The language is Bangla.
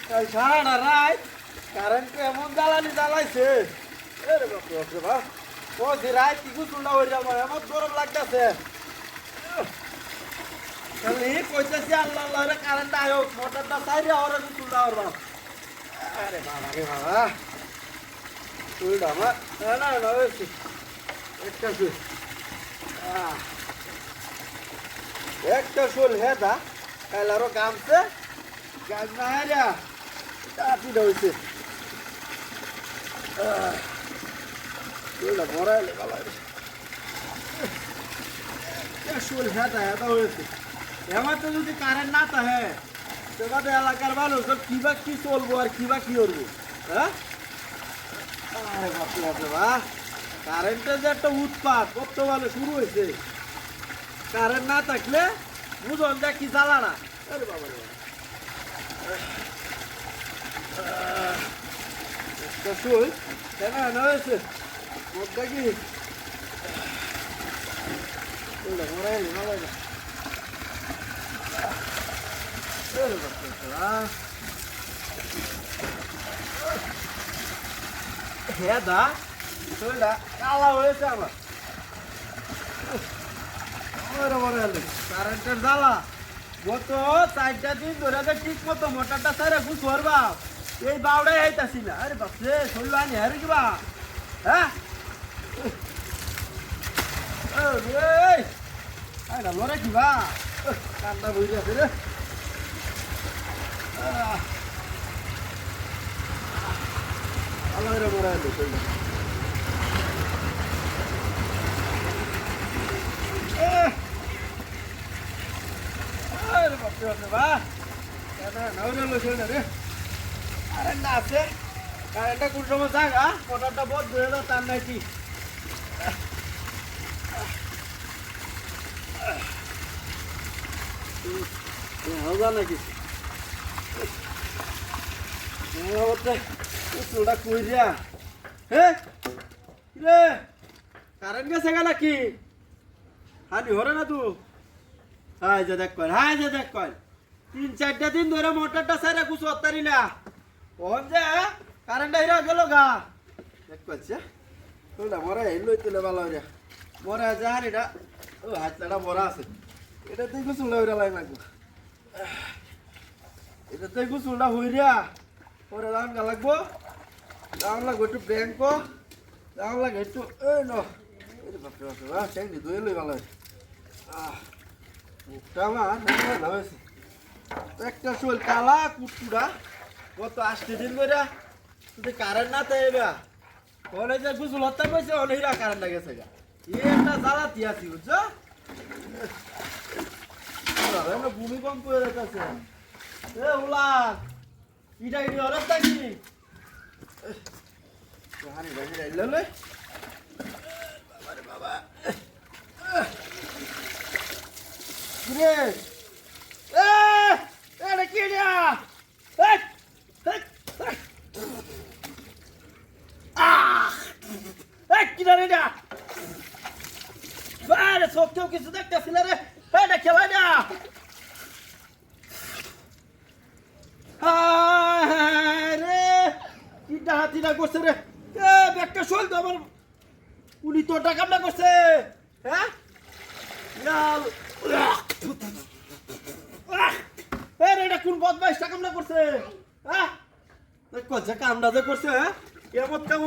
সারাটা রাত কারেন্ট এমন জ্বালানি জ্বালাইছে রে বাপরে বাপ ও যে রাত কি গুছুলটা হয়ে যাবো এমন গরম লাগতেছে খালি কইতেছি আল্লাহ আল্লাহ রে কারেন্ট আয়ো মোটরটা সাইরে ওরে গুছুলটা ওর বাপ আরে বাবা রে বাবা তুইটা আমার না না হয়েছে একটা শুল একটা শুল হেদা কাইলারও গামছে গাছ না হারিয়া চাপিটা হয়েছে শুলটা ভরাইলে ভালো শুল হেদা হেদা হয়েছে এবার তো যদি কারেন্ট না থাকে সেটা তো এলাকার মানুষ কিবা কি চলবো আর কিবা কি করবো হ্যাঁ আরে বাপরে বাপরে বাহ কারেন্টের যে একটা উৎপাত কত ভালো শুরু হয়েছে কারেন্ট না থাকলে বুঝন যা কি জ্বালা না আরে বাবা রে একটা শুল কেনা না হয়েছে মধ্যে কি মরাই ভালো না হেদা শরীরটা কালা হয়েছে আমার কারেন্টের জ্বালা গত 4টা দিন ধরে ঠিক মতো মোটরটা সাইরে ঘুষ করবা এই বাউডাই আইতাছি না আরে বাপরে শরীর আনি হারি কিবা হ্যাঁ লড়াই কিবা কান্না বই আছে রে আল্লাহ মরাই শরীর কারেন্ট আছে কারেন্টটা কোন সময় জায়গা মোটরটা বহুত ধরে দাও তার নাকি হাওয়া নাকি উঠলটা কই দিয়া হে রে কারেন্ট গেছে গা নাকি হানি হরে না তু হাই যে দেখ কর 3-4টা দিন ধরে মোটরটা সাইরা কুছ অত্তারি না কোন যে কারেন্ট আইরা গেল গা দেখ করছে তোলা মরা লই তুলে ভালো রে মরা জান এটা ও হাতটা মরা আছে এটা তুই গুছুলটা হইরা লাগবো এটা তুই গুছুলটা হইরা পরে দাম গা লাগবো দাম লাগবো একটু ব্যাংকো দাম লাগে একটু এই ন এই বাপরে বাপরে বাহ ট্যাঙ্কি ধুয়ে লই ভালো মুখটা আমার না হয়েছে একটা শোল কালা কুটকুড়া কত 8 দিন ধরে যদি কারেন্ট না তাইবা কলেজে যে গুছল হত্যা কইছে অনেকরা কারেন্ট গেছে গা একটা জ্বালাতি আছি বুঝছো না ভূমিকম্প হয়ে যাচ্ছে এ উলা ইটা ইটি অরব থাকি হানি ভাই ললে বাবা রে বাবা রে এটা কি দিয়া কিনারে না বারে সবকেও কিছু দেখতেছি না রে এটা খেলা না রে কি ডাহাতিটা করছে রে ব্যাগটা শোল তো আমার উনি তো টাকাটা করছে হ্যাঁ এটা কোন বদমাইশ কামটা করছে হ্যাঁ কামটা যে করছে হ্যাঁ কেমন কাম